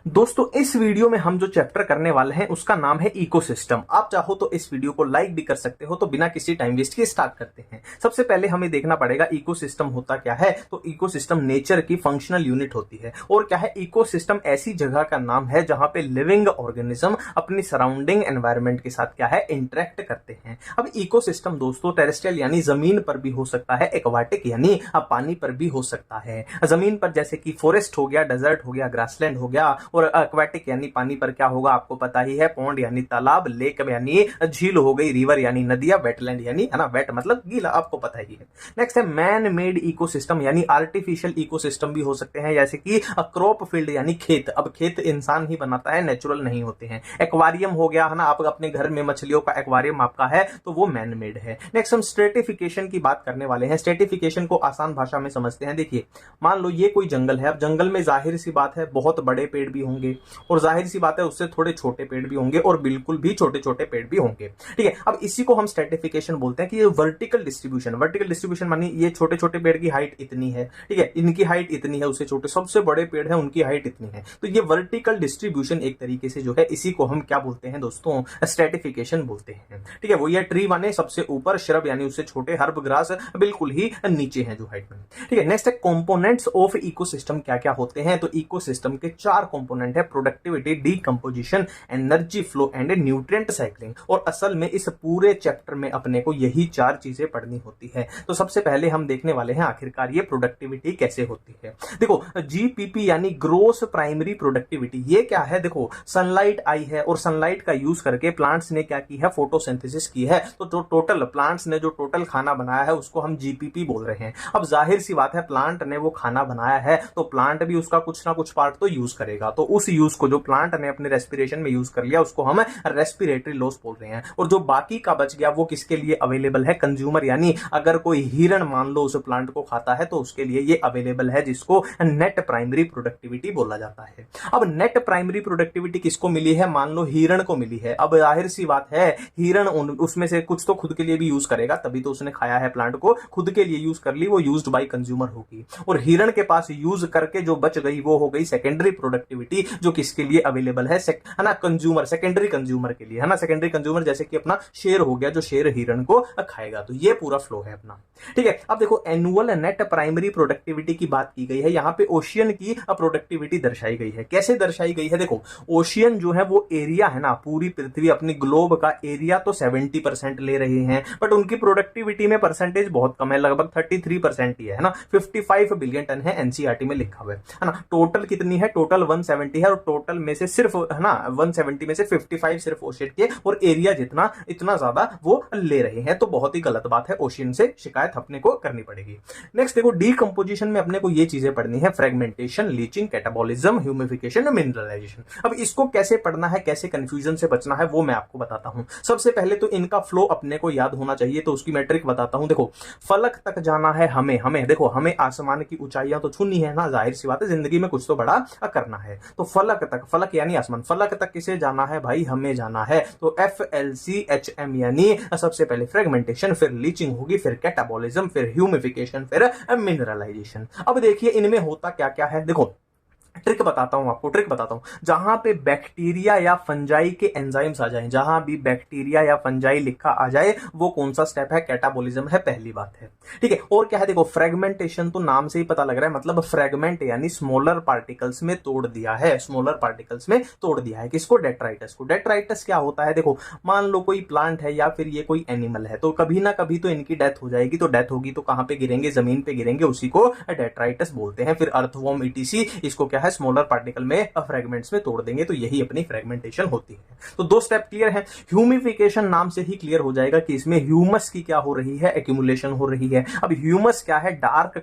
दोस्तों इस वीडियो में हम जो चैप्टर करने वाले हैं उसका नाम है इकोसिस्टम। आप चाहो तो इस वीडियो को लाइक भी कर सकते हो। तो बिना किसी टाइम वेस्ट के स्टार्ट करते हैं। सबसे पहले हमें देखना पड़ेगा इकोसिस्टम होता क्या है। तो इकोसिस्टम नेचर की फंक्शनल यूनिट होती है। और क्या है, इकोसिस्टम ऐसी जगह का नाम है जहां पे लिविंग ऑर्गेनिज्म अपनी सराउंडिंग एनवायरनमेंट के साथ क्या है, इंटरेक्ट करते हैं। अब इकोसिस्टम दोस्तों टेरेस्ट्रियल यानी जमीन पर भी हो सकता है, एक्वाटिक यानी पानी पर भी हो सकता है। जमीन पर जैसे कि फॉरेस्ट हो गया, डेजर्ट हो गया, ग्रासलैंड हो गया। और एक्वाटिक यानी पानी पर क्या होगा आपको पता ही है, पौंड यानी तालाब, लेक यानी झील हो गई, रिवर यानी नदियां, वेटलैंड यानी है ना, वेट मतलब गीला, आपको पता ही है। नेक्स्ट है मैन मेड इकोसिस्टम यानी आर्टिफिशियल इकोसिस्टम भी हो सकते हैं, जैसे कि क्रॉप फील्ड यानी खेत। अब खेत इंसान ही बनाता है, नेचुरल नहीं होते हैं। एक्वारियम हो गया है ना, आप अपने घर में मछलियों का एक्वारियम आपका है तो वो मैन मेड है। नेक्स्ट हम स्ट्रेटिफिकेशन की बात करने वाले हैं। स्ट्रेटिफिकेशन को आसान भाषा में समझते हैं। देखिए मान लो ये कोई जंगल है। अब जंगल में जाहिर सी बात है बहुत बड़े पेड़ भी होंगे और जाहिर सी बात है उससे थोड़े छोटे पेड़ भी होंगे और बिल्कुल भी छोटे छोटे पेड़ भी होंगे। ठीक है, अब इसी को हम स्ट्रेटिफिकेशन बोलते हैं कि ये वर्टिकल डिस्ट्रीब्यूशन। वर्टिकल डिस्ट्रीब्यूशन मानी ये छोटे छोटे पेड़ की हाइट इतनी है, ठीक है, इनकी हाइट इतनी है, उससे छोटे सबसे बड़े पेड़ है उनकी हाइट इतनी है। तो ये वर्टिकल डिस्ट्रीब्यूशन एक तरीके से जो है इसी को हम क्या बोलते हैं दोस्तों, स्ट्रेटिफिकेशन बोलते हैं। ठीक है, वो ये ट्री माने सबसे ऊपर, श्रब यानी उससे छोटे, हर्ब ग्रास बिल्कुल ही नीचे है जो हाइट में। ठीक है, नेक्स्ट है कंपोनेंट्स ऑफ इकोसिस्टम क्या क्या होते हैं। तो इकोसिस्टम के 4 कंपोनेंट है, productivity, decomposition, energy flow and nutrient cycling. और असल में इस पूरे चैप्टर में अपने को यही 4 चीजें पढ़नी होती है। तो सबसे पहले हम देखने वाले हैं आखिरकार ये प्रोडक्टिविटी कैसे होती है। देखो जीपीपी यानी ग्रोस प्राइमरी प्रोडक्टिविटी, ये क्या है, देखो सनलाइट आई है और सनलाइट का यूज करके प्लांट्स ने क्या की है, फोटोसिंथेसिस की है। तो जो टोटल प्लांट्स ने जो टोटल खाना बनाया है उसको हम जीपीपी बोल रहे हैं। अब जाहिर सी बात है प्लांट ने वो खाना बनाया है तो प्लांट भी उसका कुछ ना कुछ पार्ट तो यूज करेगा। तो उस यूज को जो प्लांट ने अपने रेस्पिरेशन में यूज कर लिया उसको हम रेस्पिरेटरी लॉस बोल रहे हैं। और जो बाकी का बच गया वो किसके लिए अवेलेबल है, कंज्यूमर यानी अगर कोई हिरण मान लो उस प्लांट को खाता है तो उसके लिए ये अवेलेबल है, जिसको नेट प्राइमरी प्रोडक्टिविटी बोला जाता है। अब नेट प्राइमरी प्रोडक्टिविटी किसको मिली है, मान लो हिरण को मिली है। अब जाहिर सी बात है हिरण उसमें से कुछ तो खुद के लिए भी यूज करेगा, तभी तो उसने खाया है प्लांट को, खुद के लिए यूज कर ली, वो यूज्ड बाय कंज्यूमर होगी। और हिरण के पास यूज करके जो बच गई वो हो गई सेकेंडरी प्रोडक्टिविटी, जो किसके लिए अवेलेबल है ना, कंज्यूमर, सेकेंडरी कंज्यूमर के लिए है ना। सेकेंडरी कंज्यूमर जैसे कि अपना शेर हो गया, जो शेर हिरण को खाएगा। तो ये पूरा फ्लो है अपना। ठीक है, अब देखो एनुअल नेट प्राइमरी प्रोडक्टिविटी की बात की गई है। यहां पे ओशियन की प्रोडक्टिविटी दर्शाई गई है। कैसे दर्शाई गई है, देखो ओशियन जो है वो एरिया है ना, पूरी पृथ्वी अपनी ग्लोब का एरिया तो 70% ले रहे हैं, बट उनकी प्रोडक्टिविटी में परसेंटेज बहुत कम है, लगभग 33% ही है ना। 55 बिलियन टन है, एनसीईआरटी में लिखा हुआ है ना। टोटल कितनी है, टोटल 170 है और टोटल में से सिर्फ है ना 170 में से 55 सिर्फ ओशियन के, और एरिया जितना इतना ज्यादा वो ले रहे हैं। तो बहुत ही गलत बात है, ओशियन से शिकायत अपने को करनी पड़ेगी। नेक्स्ट देखो डीकंपोजिशन में अपने को ये चीजें पढ़नी है, fragmentation, leaching, catabolism, humification, mineralization. अब इसको कैसे पढ़ना है, कैसे कंफ्यूजन से बचना है वो मैं आपको बताता हूं। सबसे पहले तो इनका फ्लो अपने को याद होना चाहिए, तो उसकी मैट्रिक बताता हूं। देखो फलक तक जाना है हमें देखो हमें आसमान की ऊंचाइयां तो छूनी है ना, जाहिर सी बात है जिंदगी में कुछ तो बड़ा करना है। तो फलक तक, फलक यानी आसमान, फलक तक किसे जाना है भाई, हमें जाना है। तो FLCHM यानी सबसे पहले फ्रेगमेंटेशन, फिर लीचिंग होगी, फिर कैटाबॉलिज्म, फिर ह्यूमिफिकेशन, फिर मिनरलाइजेशन। अब देखिए इनमें होता क्या क्या है, देखो ट्रिक बताता हूं आपको, ट्रिक बताता हूं। जहां पे बैक्टीरिया या फंजाई के एंजाइम्स आ जाएं, जहां भी बैक्टीरिया या फंजाई लिखा आ जाए वो कौन सा स्टेप है, कैटाबॉलिज्म है, पहली बात है। ठीक है, और क्या है, देखो फ्रेगमेंटेशन तो नाम से ही पता लग रहा है, मतलब फ्रेगमेंट यानी स्मॉलर पार्टिकल्स में तोड़ दिया है, स्मॉलर पार्टिकल्स में तोड़ दिया है। किसको, डेट्राइटस को। डेट्राइटस क्या होता है, देखो मान लो कोई प्लांट है या फिर ये कोई एनिमल है, तो कभी ना कभी तो इनकी डेथ हो जाएगी। तो डेथ होगी तो कहां पे गिरेंगे, जमीन पे गिरेंगे, उसी को डेट्राइटस बोलते हैं। फिर अर्थवॉर्म ETC, इसको क्या है, स्मॉलर पार्टिकल में फ्रेगमेंट्स में तोड़ देंगे। तो यही अपनी फ्रेगमेंटेशन होती है। तो 2 स्टेप क्लियर है। ह्यूमिफिकेशन नाम से ही क्लियर हो जाएगा कि इसमें ह्यूमस की क्या हो रही है, एक्यूमुलेशन हो रही है। अब ह्यूमस क्या है, डार्क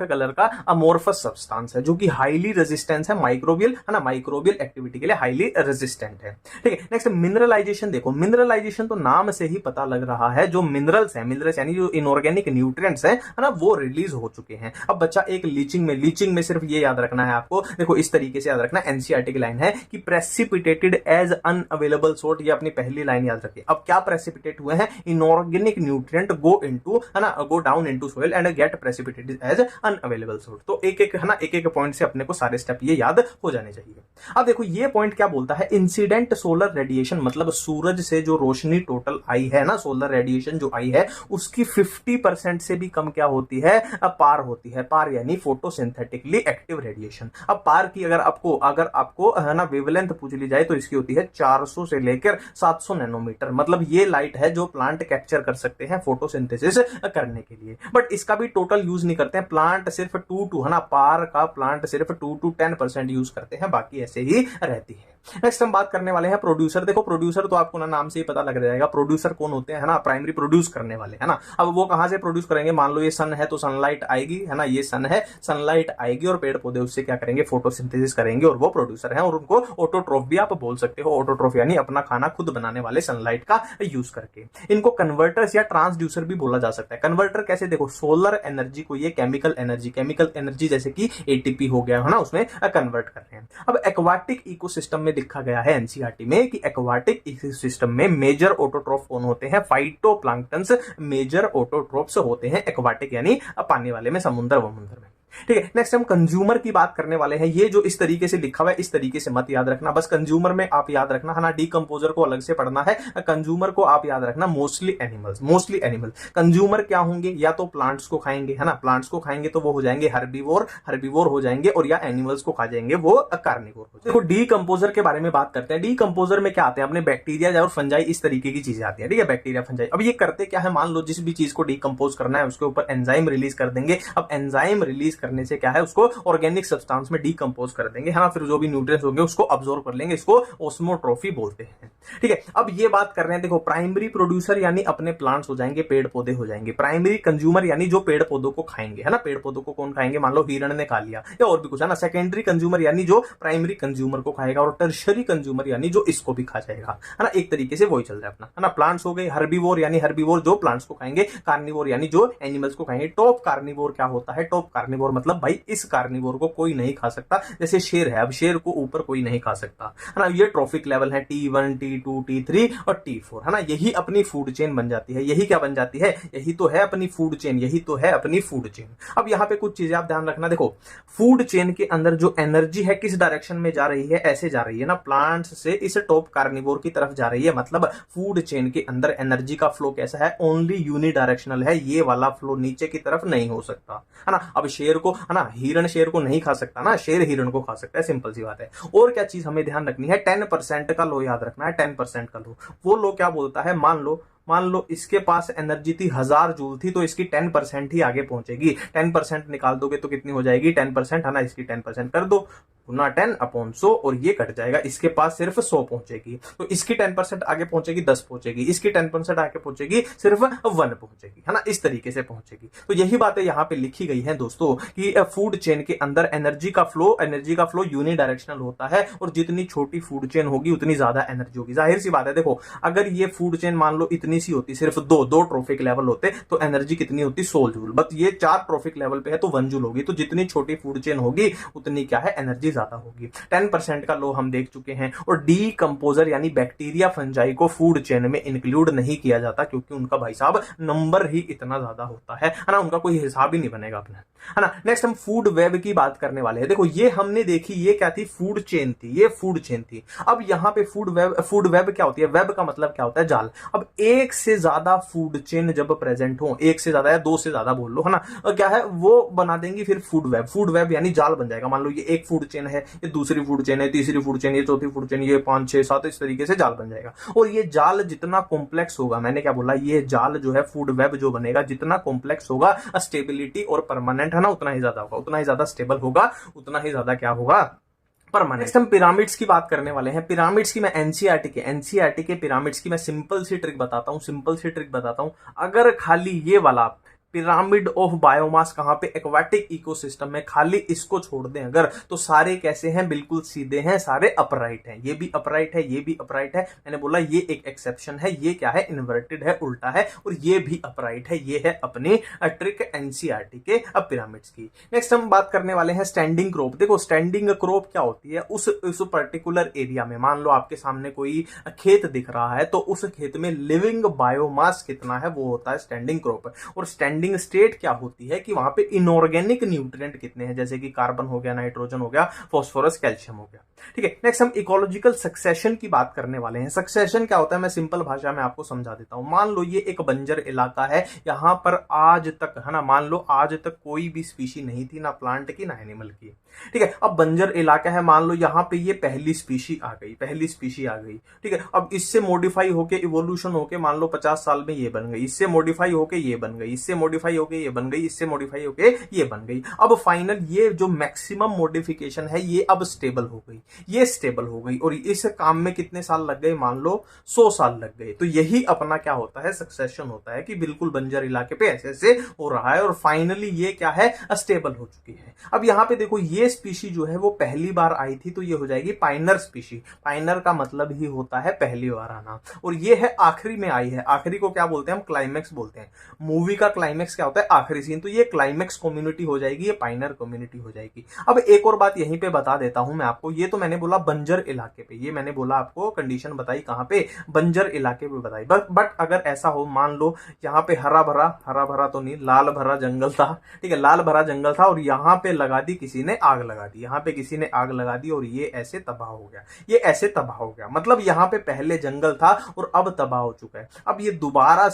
कलर का अमोर्फस सब्सटेंस है, जो कि हाईली रेजिस्टेंस है, माइक्रोबियल है ना, माइक्रोबियल एक्टिविटी के लिए हाईली रेजिस्टेंट है। ठीक है, नेक्स्ट मिनरलाइजेशन। देखो मिनरलाइजेशन तो नाम से ही पता लग रहा है, जो मिनरल्स है, मिनरल्स यानी जो इनऑर्गेनिक न्यूट्रिएंट्स है ना, वो रिलीज हो चुके हैं। अब बच्चा एक लीचिंग में सिर्फ ये याद रखना है आपको, देखो इस तरीके से याद रखना, एनसीईआरटी की लाइन है कि प्रेसिपिटेटेड एज अनअवेलेबल सोर्ट, ये अपनी पहली लाइन याद रखिए। अब क्या प्रेसिपिटेट हुए हैं, इनऑर्गेनिक न्यूट्रिएंट गो इनटू, है ना, go down into soil and get precipitated as unavailable sort. तो एक एक, है ना, एक एक पॉइंट से अपने को सारे स्टेप ये याद हो जाने चाहिए। अब देखो ये पॉइंट क्या बोलता है, इंसिडेंट सोलर रेडिएशन, मतलब सूरज से जो रोशनी टोटल आई है ना, सोलर रेडिएशन जो आई है उसकी 50% से भी कम क्या होती है, पार होती है। पार यानी फोटोसिंथेटिकली एक्टिव रेडिएशन। अब पार की अगर आपको है ना वेवलेंथ पूछ ली जाए तो इसकी होती है 400 से लेकर 700 नैनोमीटर। मतलब ये लाइट है जो प्लांट कैप्चर कर सकते हैं फोटोसिंथेसिस करने के लिए, बट इसका भी टोटल यूज नहीं करते हैं। प्लांट सिर्फ 2 है ना, पार का प्लांट सिर्फ 2 to 10% यूज करते हैं, बाकी ऐसे ही रहती है। नेक्स्ट हम बात करने वाले हैं प्रोड्यूसर। देखो प्रोड्यूसर तो आपको ना नाम से ही पता लग जाएगा, प्रोड्यूसर कौन होते हैं, है ना, प्राइमरी प्रोड्यूस करने वाले, है ना। अब वो कहां से प्रोड्यूस करेंगे, मान लो ये सन है तो सनलाइट आएगी, है ना, ये सन है, सनलाइट आएगी और पेड़ पौधे उससे क्या करेंगे, फोटोसिंथेसिस करेंगे और वो प्रोड्यूसर है। और उनको ऑटोट्रोफ भी आप बोल सकते हो, ऑटोट्रोफ यानी अपना खाना खुद बनाने वाले सनलाइट का यूज करके। इनको कन्वर्टर्स या ट्रांसड्यूसर भी बोला जा सकता है। कन्वर्टर कैसे, देखो सोलर एनर्जी को ये केमिकल एनर्जी जैसे कि एटीपी हो गया, है ना, उसमें कन्वर्ट कर रहे हैं। अब एक्वाटिक इकोसिस्टम में लिखा गया है एनसीईआरटी में कि एक्वाटिक इकोसिस्टम में मेजर ऑटोट्रोफ कौन होते हैं, फाइटोप्लैंक्टन्स मेजर ऑटोट्रोफ्स होते हैं एक्वाटिक यानी पानी वाले में, समुद्र वमुद्र में। ठीक है, नेक्स्ट हम कंज्यूमर की बात करने वाले हैं। ये जो इस तरीके से लिखा हुआ है इस तरीके से मत याद रखना, बस कंज्यूमर में आप याद रखना, है ना, डीकंपोजर को अलग से पढ़ना है। कंज्यूमर को आप याद रखना मोस्टली एनिमल्स। कंज्यूमर क्या होंगे, या तो प्लांट्स को खाएंगे, है ना, प्लांट्स को खाएंगे तो वो हो जाएंगे हर्बीवोर हो जाएंगे, और या एनिमल्स को खा जाएंगे वो कार्निवोर हो जाएंगे। देखो डीकंपोजर के बारे में बात करते हैं। डीकंपोजर में क्या आते हैं, अपने बैक्टीरिया और फंजाई, इस तरीके की चीजें आती है, ठीक है, बैक्टीरिया फंजाई। अब ये करते क्या है, मान लो जिस भी चीज को डीकंपोज करना है उसके ऊपर एंजाइम रिलीज कर देंगे। अब एंजाइम रिलीज करने से क्या है, उसको ऑर्गेनिक सब्सटेंस में डीकंपोज कर देंगे, है ना, फिर जो भी न्यूट्रिएंट्स होंगे उसको अब्सॉर्ब कर लेंगे, इसको ओस्मोट्रोफी बोलते हैं। ठीक है, अब ये बात कर रहे हैं, देखो प्राइमरी प्रोड्यूसर यानी अपने प्लांट्स हो जाएंगे, पेड़ पौधे हो जाएंगे। प्राइमरी कंज्यूमर यानी जो पेड़ पौधों को खाएंगे, है ना, पेड़ पौधों को कौन खाएंगे, मान लो हिरण ने खा लिया या और भी कुछ, है ना। सेकेंडरी कंज्यूमर यानी जो प्राइमरी कंज्यूमर को खाएगा, और टर्शरी कंज्यूमर यानी जो इसको भी खा जाएगा, है ना। एक तरीके से वही चल रहा है अपना, है ना। प्लांट्स हो गए, हर्बीवोर यानी हर्बीवोर जो प्लांट्स को खाएंगे, कार्निवोर यानी जो एनिमल्स को खाएंगे। टॉप कार्निवोर क्या होता है, टॉप कार्निवोर मतलब भाई इस कार्निवोर को कोई नहीं खा सकता, जैसे शेर है, अब शेर को ऊपर कोई नहीं खा सकता, है ना। ये ट्रॉफिक लेवल है T1 T2 T3 और T4, है ना। यही अपनी फूड चेन बन जाती है। यही क्या बन जाती है, यही तो है अपनी फूड चेन, यही तो है अपनी फूड चेन। अब यहाँ पे कुछ चीजें आप ध्यान रखना, देखो फूड चेन के अंदर जो एनर्जी है किस डायरेक्शन में जा रही है, ऐसे जा रही है ना, प्लांट्स से इस टॉप कार्निवोर की तरफ जा रही है। मतलब फूड चेन के अंदर एनर्जी का फ्लो कैसा है, ओनली यूनिडायरेक्शनल है, ये वाला फ्लो नीचे की तरफ नहीं हो सकता, है ना। अब शेर को, है ना, हिरण शेर को नहीं खा सकता ना, शेर हिरण को खा सकता है, सिंपल सी बात है। और क्या चीज हमें ध्यान रखनी है, 10% का लो याद रखना है, 10% का लो। वो लो क्या बोलता है, मान लो इसके पास एनर्जी थी 1000 जूल थी, तो इसकी 10% ही आगे पहुंचेगी। 10% निकाल दोगे तो कितनी हो जाएगी, 10%, है ना, इसकी 10% कर दो, गुना 10/100 और ये कट जाएगा, इसके पास सिर्फ 100 पहुंचेगी। तो इसकी 10% आगे पहुंचेगी 10 पहुंचेगी, इसकी 10% आगे पहुंचेगी सिर्फ 1 पहुंचेगी, है ना, इस तरीके से पहुंचेगी। तो यही बातें यहाँ पे लिखी गई हैं दोस्तों कि फूड चेन के अंदर एनर्जी का फ्लो यूनिडायरेक्शनल होता है, और जितनी छोटी फूड चेन होगी उतनी ज्यादा एनर्जी होगी। जाहिर सी बात है, देखो अगर ये फूड चेन मान लो इतनी सी होती, सिर्फ दो ट्रॉफिक लेवल होते तो एनर्जी कितनी होती, 100 जूल, बट ये 4 ट्रॉफिक लेवल पे है तो 1 जूल होगी। तो जितनी छोटी फूड चेन होगी उतनी क्या है, एनर्जी ज्यादा होगी। 10% का लो हम देख चुके हैं। और डीकंपोजर यानी बैक्टीरिया फंजाई को फूड चेन में इंक्लूड नहीं किया जाता, क्योंकि उनका भाई साहब नंबर ही इतना ज्यादा होता है ना, उनका कोई हिसाब ही नहीं बनेगा अपना, है ना। नेक्स्ट हम फूड वेब की बात करने वाले हैं। देखो ये हमने देखी, ये क्या थी, फूड चेन थी, ये फूड चेन थी। अब यहाँ पे फूड वेब क्या होती है, वेब का मतलब क्या होता है, जाल। अब एक से ज्यादा फूड चेन जब प्रेजेंट हो, एक से ज्यादा या 2 से ज्यादा बोल लो, है ना, क्या है वो बना देंगी फिर फूड वेब यानी जाल बन जाएगा। मान लो ये एक फूड चेन है, ये दूसरी फूड चेन है, तीसरी फूड चेन, ये चौथी फूड चेन, ये 5 6 7, इस तरीके से जाल बन जाएगा। और ये जाल जितना कॉम्प्लेक्स होगा, मैंने क्या बोला, ये जाल जो है फूड वेब जो बनेगा, जितना कॉम्प्लेक्स होगा, स्टेबिलिटी और परमानेंट, है ना, उतना ही ज्यादा होगा, उतना ही ज्यादा स्टेबल होगा, उतना ही ज्यादा क्या होगा, परमानेंट। हम पिरामिड्स की बात करने वाले हैं। पिरामिड्स की मैं एनसीईआरटी के पिरामिड्स की मैं सिंपल सी ट्रिक बताता हूं। अगर खाली ये वाला पिरामिड ऑफ बायोमास कहां पे, एक्वाटिक इकोसिस्टम में। खाली इसको छोड़ दें अगर तो सारे कैसे हैं, बिल्कुल सीधे हैं, सारे अपराइट हैं। ये भी अपराइट है, ये भी अपराइट है। मैंने बोला ये एक एक्सेप्शन है, ये क्या है, इन्वर्टेड है, उल्टा है, और ये भी अपराइट है। ये है अपनी ट्रिक एनसीईआरटी के पिरामिड्स की। नेक्स्ट हम बात करने वाले हैं स्टैंडिंग क्रॉप। देखो स्टैंडिंग क्रॉप क्या होती है, उस पर्टिकुलर एरिया में मान लो आपके सामने कोई खेत दिख रहा है तो उस खेत में लिविंग बायोमास कितना है वो होता है स्टैंडिंग क्रॉप। और स्टैंडिंग स्टेट क्या होती है कि वहां पे इनऑर्गेनिक न्यूट्रिएंट कितने हैं, जैसे कि कार्बन हो गया, नाइट्रोजन हो गया, फास्फोरस, कैल्शियम हो गया। ठीक है, नेक्स्ट हम इकोलॉजिकल सक्सेशन की बात करने वाले हैं। सक्सेशन क्या होता है मैं सिंपल भाषा में आपको समझा देता हूं। मान लो ये एक बंजर इलाका है, यहां पर आज तक है ना, मान लो आज तक कोई भी स्पीशी नहीं थी, ना प्लांट की ना एनिमल की। ठीक है, अब बंजर इलाका है, मान लो यहां पे ये पहली स्पीशी आ गई, पहली स्पीशी आ गई। ठीक है, अब इससे मॉडिफाई होके इवोल्यूशन होके मान लो 50 साल में ये बन गई, इससे मॉडिफाई होके ये बन गई, इससे मॉडिफाई होके ये बन गई, इससे मॉडिफाई होके ये बन गई। अब फाइनल ये जो मैक्सिमम मॉडिफिकेशन है ये अब स्टेबल हो गई, ये स्टेबल हो गई, और इस काम में कितने साल लग गए, मान लो 100 साल लग गए। तो यही अपना क्या होता है, सक्सेशन होता है कि बिल्कुल बंजर इलाके पे ऐसे ऐसे हो रहा है और फाइनली ये क्या है, स्टेबल हो चुकी है। अब यहां पे देखो ये स्पीशी जो है वो पहली बार आई थी तो ये हो जाएगी पाइनर स्पीशी। पाइनर का मतलब ही होता है पहली बार आना, और ये है आखिरी में आई है। आखिरी को क्या बोलते हैं हम, क्लाइमेक्स बोलते हैं। मूवी का क्लाइमेक्स क्या होता है, आखिरी सीन। तो ये क्लाइमेक्स कम्युनिटी हो जाएगी, ये पाइनर कम्युनिटी हो जाएगी। अब एक और बात यहीं पे बता देता हूं मैं आपको, ये तो मैंने बोला बंजर इलाके पे, ये मैंने बोला आपको कंडीशन बताई कहां पे, बंजर इलाके पे बताई। बट अगर ऐसा हो मान लो यहाँ पे हरा भरा तो नहीं, लाल भरा जंगल था। ठीक है, लाल भरा जंगल था और यहाँ पे लगा दी किसी ने आग लगा दी, यहाँ पे किसी ने आग लगा दी और ये ऐसे तबाह हो गया, ये ऐसे तबाह हो गया। मतलब यहाँ पे पहले जंगल था और अब तबाह हो चुका है। अब ये दोबारा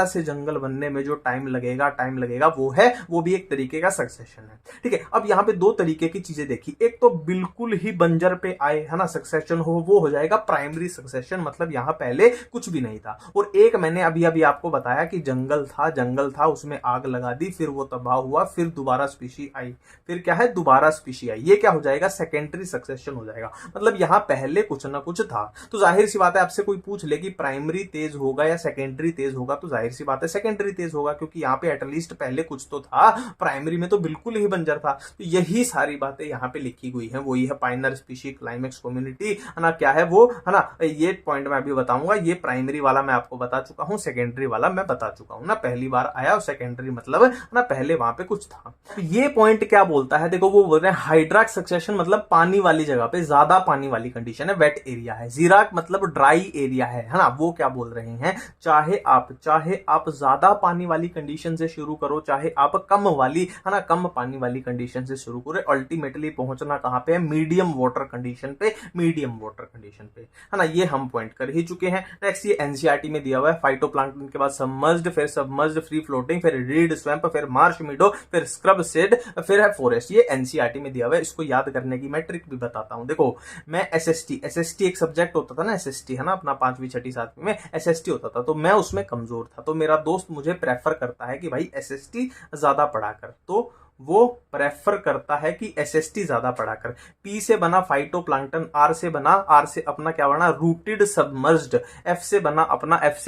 से जंगल बनने में जो टाइम लगेगा वो भी एक तरीके का सक्सेशन है। ठीक है, अब यहाँ पे दो तरीके की चीजें देखी। एक तो बिल्कुल ही बंजर पे आए है ना सक्सेशन वो हो जाएगा प्राइमरी सक्सेशन, मतलब यहाँ पहले कुछ भी नहीं था। और एक मैंने अभी आपको बताया कि जंगल था उसमें आग लगा दी, फिर वो तबाह हुआ, फिर दोबारा स्पीशी आई, फिर क्या है दोबारा स्पीशी आई। ये क्या हो जाएगा, सेकेंडरी सक्सेशन हो जाएगा। मतलब यहाँ पहले कुछ ना कुछ था। तो जाहिर सी बात है आपसे कोई पूछ ले कि प्राइमरी तेज होगा या सेकेंडरी तेज होगा, तो जाहिर सी बात है सेकेंडरी तेज होगा, क्योंकि यहाँ पे एटलीस्ट पहले कुछ तो था, प्राइमरी में तो बिल्कुल ही बंजर था। तो यही सारी बातें यहाँ पे लिखी हुई है, वही है पाइनर स्पीशी, क्लाइमेक्स कम्युनिटी है ना, क्या है वो है ना, ये पॉइंट मैं अभी बताऊंगा। ये प्राइमरी वाला मैं आपको बता चुका हूँ, सेकेंडरी वाला मैं बता चुका हूँ ना, पहली बार आया, और सेकेंडरी मतलब ना पहले वहां पे कुछ था। ये पॉइंट क्या बोलता है, देखो वो बोल रहे हैं हाइड्राक सक्सेशन मतलब पानी वाली जगह पे, ज्यादा पानी वाली कंडीशन है, वेट एरिया है। जीराक मतलब ड्राई एरिया है ना। वो क्या बोल रहे हैं, चाहे आप ज्यादा पानी वाली कंडीशन से शुरू करो, चाहे आप कम वाली है ना, कम पानी वाली कंडीशन से शुरू करो, अल्टीमेटली पहुंचना कहां पे है, मीडियम वाटर कंडीशन पे, मीडियम वाटर कंडीशन पे है ना। ये हम पॉइंट कर ही चुके हैं। नेक्स्ट ये एनसीईआरटी में दिया हुआ है, फाइटोप्लैंक्टन के बाद सबमर्ज्ड, फिर सबमर्ज्ड फ्री फ्लोटिंग, फिर रीड स्वैम्प, फिर मार्श मीडो, फिर स्क्रब सीड, फिर है फॉरेस्ट। ये एनसीईआरटी में दिया हुआ है। इसको याद करने की मैं ट्रिक भी बताता हूं। देखो मैं एसएसटी एक सब्जेक्ट होता था ना, एसएसटी है ना, अपना 5वीं 6ठी 7वीं में एसएसटी होता था, तो मैं उसमें कमजोर था। तो मेरा दोस्त मुझे प्रेफर करता है कि भाई एसएसटी ज्यादा पढ़ा कर, तो वो प्रेफर करता है कि एसएसटी ज्यादा पढ़ा कर। पी से बना फाइटोप्लैंक्टन, आर से अपना क्या बना, रूटेड सबमर्ज्ड, एफ से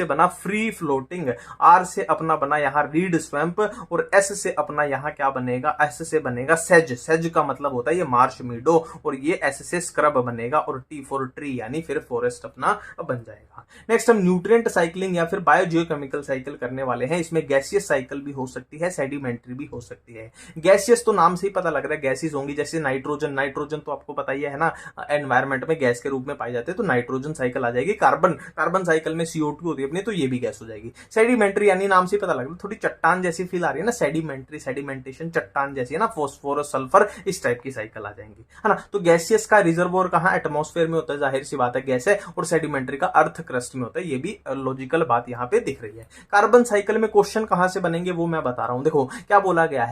बना फ्री फ्लोटिंग, आर से अपना बना यहाँ रीड स्वैम्प, और एस से अपना यहाँ क्या बनेगा, एस से बनेगा सेज का मतलब होता है ये मार्श मीडो, और ये एस से स्क्रब बनेगा, और टी फॉर ट्री यानी फिर फॉरेस्ट अपना बन जाएगा। नेक्स्ट हम न्यूट्रिएंट साइक्लिंग या फिर बायोजियोकेमिकल साइकिल करने वाले हैं। इसमें गैसियस साइकिल भी हो सकती है, सेडिमेंट्री भी हो सकती है। गैसियस तो नाम से ही पता लग रहा है गैसेस होंगी, जैसे नाइट्रोजन तो आपको पता ही है ना, एनवायरमेंट में गैस के रूप में पाई जाते हैं, तो नाइट्रोजन साइकिल आ जाएगी। कार्बन साइकिल में CO2 होती है अपनी, तो ये भी गैस हो जाएगी। सेडिमेंट्री यानी नाम से पता लग रहा है, थोड़ी चट्टान जैसी फील आ रही है ना, सेडिमेंटेशन चट्टान जैसी है ना, फॉस्फोरस सल्फर इस टाइप की साइकिल आ जाएंगी है ना। तो गैसियस का रिजर्वोयर कहां, एटमॉस्फेयर में होता है, जाहिर सी बात है गैस है, और सेडिमेंट्री का अर्थ क्रस्ट में होता है। ये भी लॉजिकल बात यहाँ पे दिख रही है। कार्बन साइकिल में क्वेश्चन कहां से बनेंगे वो मैं बता रहा हूं। देखो क्या बोला गया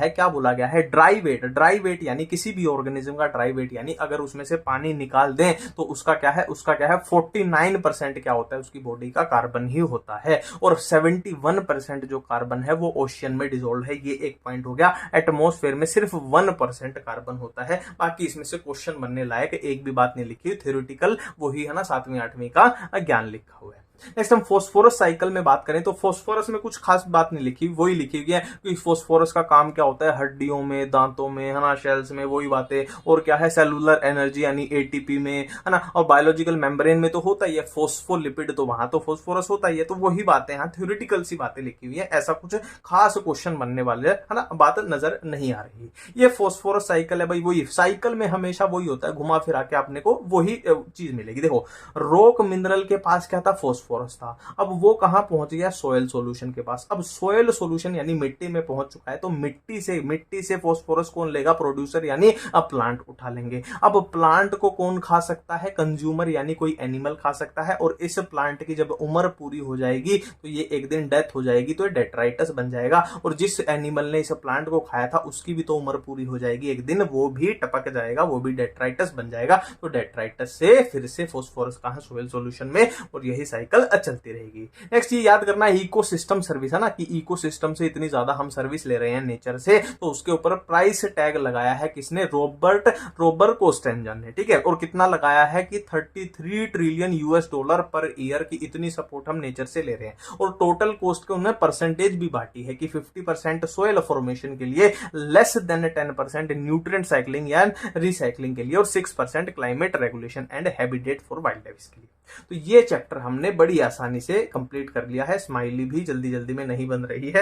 है ड्राई वेट यानी किसी भी ऑर्गेनिज्म का ड्राई वेट, यानी अगर उसमें से पानी निकाल दें तो उसका क्या है 49% क्या होता है, उसकी बॉडी का कार्बन ही होता है, और 71% जो कार्बन है वो ओशियन में डिसॉल्व है। ये एक पॉइंट हो गया। एटमॉस्फेयर में सिर्फ 1% कार्बन होता है, बाकी इसमें से क्वेश्चन बनने लायक एक भी बात नहीं लिखी, थ्योरेटिकल वही है ना 7वीं 8वीं का ज्ञान लिखा हुआ है। नेक्स्ट हम फॉस्फोरस साइकिल में बात करें तो फॉस्फोरस में कुछ खास बात नहीं लिखी, वही लिखी हुई है कि फॉस्फोरस का काम क्या होता है, हड्डियों में, दांतों में, है ना, सेल्स में, वही बातें। और क्या है, सेलुलर एनर्जी यानी एटीपी में, है ना, और बायोलॉजिकल मेम्ब्रेन में तो होता ही है फॉस्फोलिपिड, तो वहां तो फॉस्फोरस होता ही है। तो वही बातें यहाँ थ्योरेटिकल सी बातें लिखी हुई है, ऐसा कुछ खास क्वेश्चन बनने वाले है ना, बात नजर नहीं आ रही। ये फॉस्फोरस साइकिल है भाई, वही साइकिल में हमेशा वही होता है, घुमा फिरा के आपने को वही चीज मिलेगी। देखो रॉक मिनरल के पास क्या था, फॉस्फोरस था। अब वो कहां पहुंच गया, सोयल सॉल्यूशन के पास। अब सोयल सॉल्यूशन यानी मिट्टी में पहुंच चुका है, तो मिट्टी से फॉस्फोरस कौन लेगा, प्रोड्यूसर यानी अब प्लांट उठा लेंगे। अब प्लांट को कौन खा सकता है, कंज्यूमर यानी कोई एनिमल खा सकता है। और इस प्लांट की जब उम्र पूरी हो जाएगी तो ये एक दिन डेथ हो जाएगी, तो ये डेट्राइटस बन जाएगा। और जिस एनिमल ने इस प्लांट को खाया था उसकी भी तो उम्र पूरी हो जाएगी एक दिन, वो भी टपक जाएगा, वो भी डेट्राइटस बन जाएगा। तो डेट्राइटस से फिर से फॉस्फोरस कहां, सोयल सॉल्यूशन में, और यही साइकिल चलती रहेगी। नेक्स्ट ये याद करना, इकोसिस्टम सर्विस है ना, कि इकोसिस्टम से इतनी ज्यादा हम सर्विस ले रहे हैं नेचर से, तो उसके ऊपर प्राइस टैग लगाया है किसने, रोबर कोस्टेंजन ने, ठीक है। और कितना लगाया है कि 33 ट्रिलियन US$ पर ईयर की इतनी सपोर्ट हम नेचर से ले रहे हैं। और टोटल कॉस्ट के उन्होंने परसेंटेज भी बांटी है कि 50% सोयल फॉर्मेशन के लिए, लेस देन 10% न्यूट्रिएंट साइक्लिंग या रिसाइक्लिंग के लिए, और 6% climate regulation and habitat for wild life के लिए। तो ये चैप्टर हमने बड़ी आसानी से कंप्लीट कर लिया है। स्माइली भी जल्दी जल्दी में नहीं बन रही है।